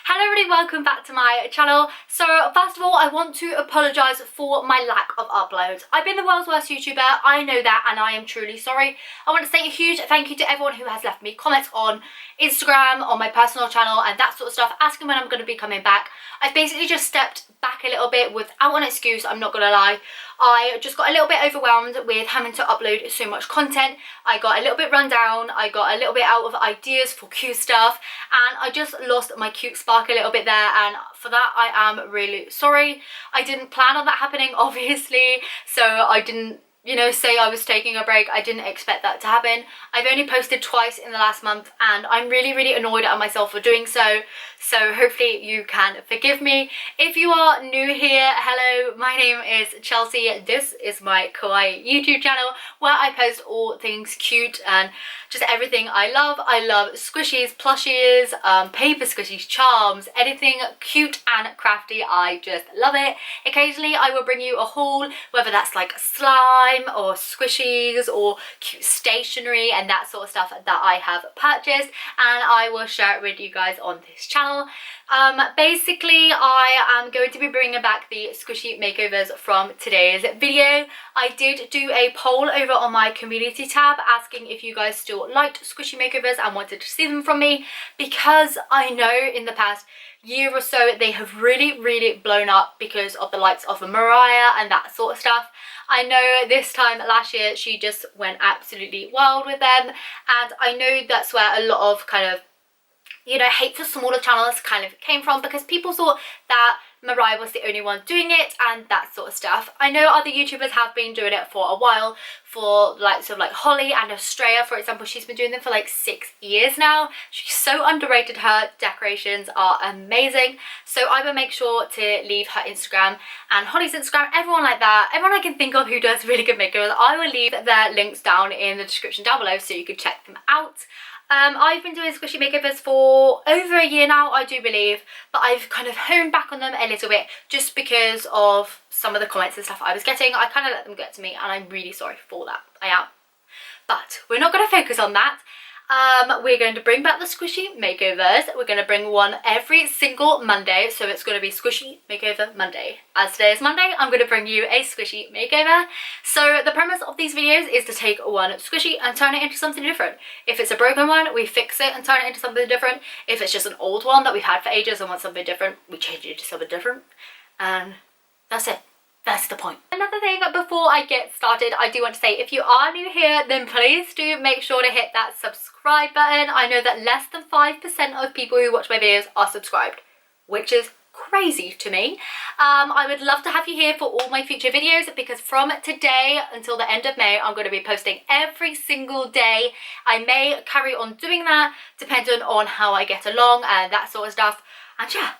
Hello everybody, welcome back to my channel. So first of all, I want to apologise for my lack of uploads. I've been the world's worst YouTuber, I know that, and I am truly sorry. I want to say a huge thank you to everyone who has left me comments on Instagram, on my personal channel and that sort of stuff, asking when I'm going to be coming back. I've basically just stepped back a little bit without an excuse, I'm not going to lie. I just got a little bit overwhelmed with having to upload so much content. I got a little bit run down, I got a little bit out of ideas for cute stuff, and I just lost my cute spark a little bit there, and for that I am really sorry. I didn't plan on that happening, obviously, so I didn't, say I was taking a break. I didn't expect that to happen. I've only posted twice in the last month and I'm really annoyed at myself for doing so. So hopefully you can forgive me. If you are new here, hello, my name is Chelsea. This is my kawaii YouTube channel where I post all things cute and just everything I love. I love squishies, plushies, paper squishies, charms, anything cute and crafty. I just love it. Occasionally I will bring you a haul, whether that's like slime or squishies or cute stationery and that sort of stuff that I have purchased, and I will share it with you guys on this channel. Basically I am going to be bringing back the squishy makeovers from today's video. I did do a poll over on my community tab asking if you guys still liked squishy makeovers and wanted to see them from me, because I know in the past year or so they have really blown up because of the likes of Mariah and that sort of stuff. I know this time last year she just went absolutely wild with them, and I know that's where a lot of kind of hate for smaller channels kind of came from, because people thought that Mariah was the only one doing it and that sort of stuff. I know other YouTubers have been doing it for a while, for likes of like Holly and Australia, for example. She's been doing them for like 6 years now. She's so underrated. Her decorations are amazing. So I will make sure to leave her Instagram and Holly's Instagram, everyone like that, everyone I can think of who does really good makeovers. I will leave their links down in the description down below so you can check them out. I've been doing squishy makeovers for over a year now, I do believe, but I've kind of honed back on them a little bit just because of some of the comments and stuff I was getting. I kind of let them get to me and I'm really sorry for that, I am. But we're not going to focus on that. We're going to bring back the squishy makeovers. We're going to bring one every single Monday, so it's going to be squishy makeover Monday. As today is Monday, I'm going to bring you a squishy makeover. So the premise of these videos is to take one squishy and turn it into something different. If it's a broken one, we fix it and turn it into something different. If it's just an old one that we've had for ages and want something different, we change it to something different. And that's it. That's the point. Another thing before I get started, I do want to say, if you are new here, then please do make sure to hit that subscribe button. I know that less than 5% of people who watch my videos are subscribed, which is crazy to me. I would love to have you here for all my future videos, because from today until the end of May, I'm going to be posting every single day. I may carry on doing that depending on how I get along and that sort of stuff. And yeah,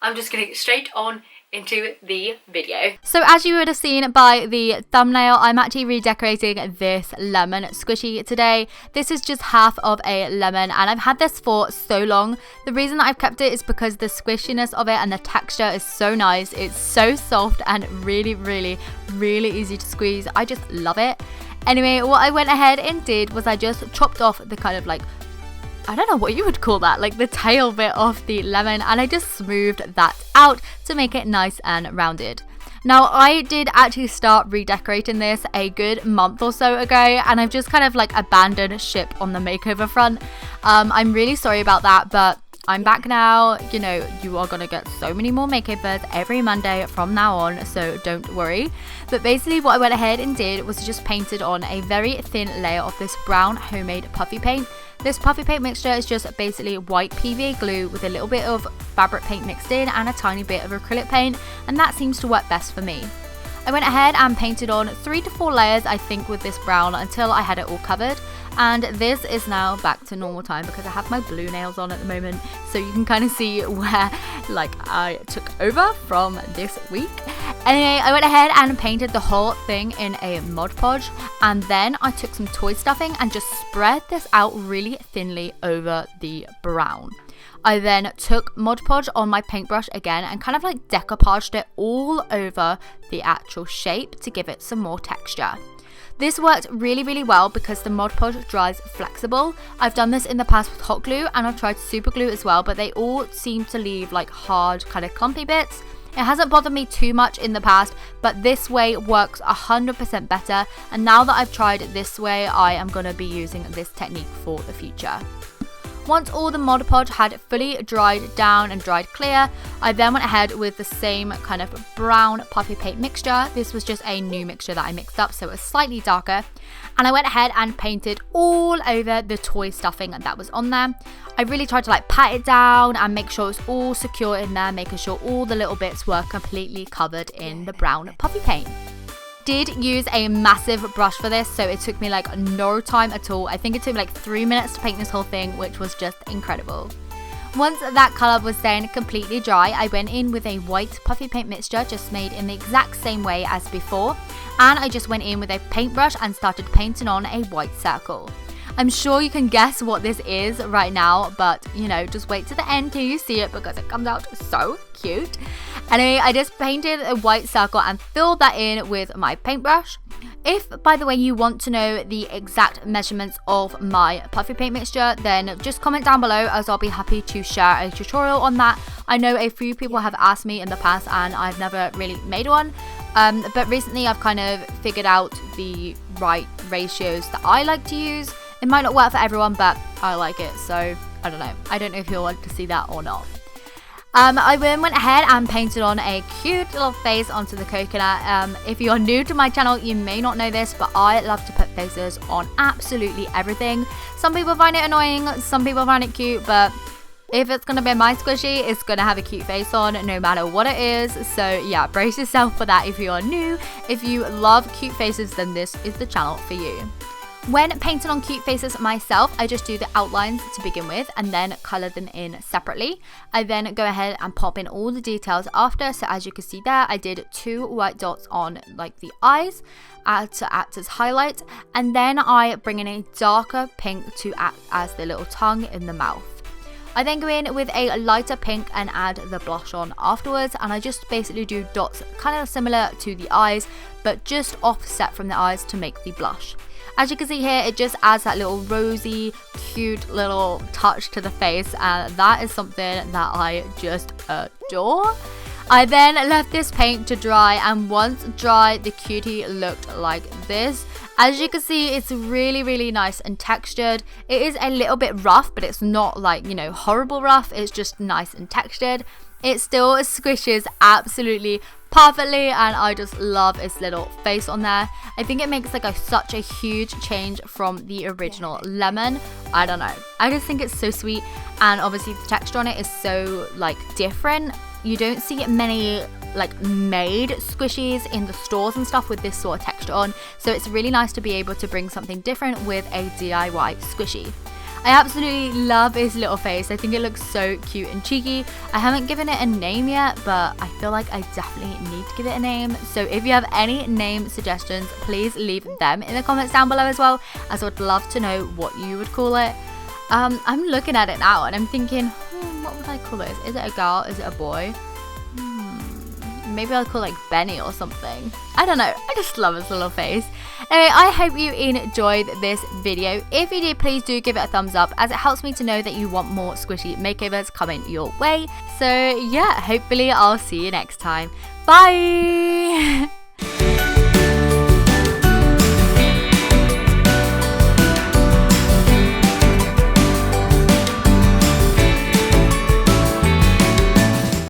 I'm just going to get straight on into the video. So as you would have seen by the thumbnail, I'm actually redecorating this lemon squishy today. This is just half of a lemon and I've had this for so long. The reason that I've kept it is because the squishiness of it and the texture is so nice. It's so soft and really easy to squeeze. I just love it. Anyway, what I went ahead and did was I just chopped off the kind of like, I don't know what you would call that, like the tail bit of the lemon, and I just smoothed that out to make it nice and rounded. Now I did actually start redecorating this a good month or so ago, and I've just kind of like abandoned ship on the makeover front. I'm really sorry about that, but I'm back now. You are gonna get so many more makeovers every Monday from now on, so don't worry. But basically what I went ahead and did was just painted on a very thin layer of this brown homemade puffy paint. This puffy paint mixture is just basically white PVA glue with a little bit of fabric paint mixed in and a tiny bit of acrylic paint, and that seems to work best for me. I went ahead and painted on 3 to 4 layers, I think, with this brown until I had it all covered. And this is now back to normal time because I have my blue nails on at the moment, so you can kind of see where like I took over from this week. Anyway, I went ahead and painted the whole thing in a Mod Podge, and then I took some toy stuffing and just spread this out really thinly over the brown. I then took Mod Podge on my paintbrush again and kind of like decoupaged it all over the actual shape to give it some more texture. This worked really, really well because the Mod Podge dries flexible. I've done this in the past with hot glue, and I've tried super glue as well, but they all seem to leave like hard kind of clumpy bits. It hasn't bothered me too much in the past, but this way works 100% better, and now that I've tried it this way, I am going to be using this technique for the future. Once all the Mod Podge had fully dried down and dried clear, I then went ahead with the same kind of brown puffy paint mixture. This was just a new mixture that I mixed up, so it was slightly darker. And I went ahead and painted all over the toy stuffing that was on there. I really tried to like pat it down and make sure it was all secure in there, making sure all the little bits were completely covered in the brown puffy paint. Did use a massive brush for this, so it took me like no time at all. I think it took me like 3 minutes to paint this whole thing, which was just incredible. Once that colour was then completely dry, I went in with a white puffy paint mixture just made in the exact same way as before, and I just went in with a paintbrush and started painting on a white circle. I'm sure you can guess what this is right now, but you know, just wait to the end till you see it because it comes out so cute. Anyway, I just painted a white circle and filled that in with my paintbrush. If, by the way, you want to know the exact measurements of my puffy paint mixture, then just comment down below as I'll be happy to share a tutorial on that. I know a few people have asked me in the past and I've never really made one. But recently I've kind of figured out the right ratios that I like to use. It might not work for everyone, but I like it, so I don't know. I don't know if you'll want to see that or not. I then went ahead and painted on a cute little face onto the coconut. If you're new to my channel, you may not know this, but I love to put faces on absolutely everything. Some people find it annoying, some people find it cute, but if it's going to be my squishy, it's going to have a cute face on no matter what it is. So yeah, brace yourself for that if you are new. If you love cute faces, then this is the channel for you. When painting on cute faces myself, I just do the outlines to begin with and then colour them in separately. I then go ahead and pop in all the details after. So as you can see there, I did 2 white dots on like the eyes to act as highlight, and then I bring in a darker pink to act as the little tongue in the mouth. I then go in with a lighter pink and add the blush on afterwards, and I just basically do dots kind of similar to the eyes but just offset from the eyes to make the blush. As you can see here, it just adds that little rosy, cute little touch to the face, and that is something that I just adore. I then left this paint to dry, and once dry, the cutie looked like this. As you can see, it's really, really nice and textured. It is a little bit rough, but it's not like, you know, horrible rough. It's just nice and textured. It still squishes absolutely perfectly, and I just love its little face on there. I think it makes like such a huge change from the original lemon. I don't know, I just think it's so sweet, and obviously the texture on it is so like different. You don't see many like made squishies in the stores and stuff with this sort of texture on, so it's really nice to be able to bring something different with a DIY squishy. I absolutely love his little face. I think it looks so cute and cheeky. I haven't given it a name yet, but I feel like I definitely need to give it a name. So if you have any name suggestions, please leave them in the comments down below as well, as I would love to know what you would call it. I'm looking at it now and I'm thinking, what would I call this? Is it a girl? Is it a boy? Maybe I'll call it like Benny or something. I don't know. I just love his little face. Anyway, I hope you enjoyed this video. If you did, please do give it a thumbs up, as it helps me to know that you want more squishy makeovers coming your way. So yeah, hopefully I'll see you next time. Bye!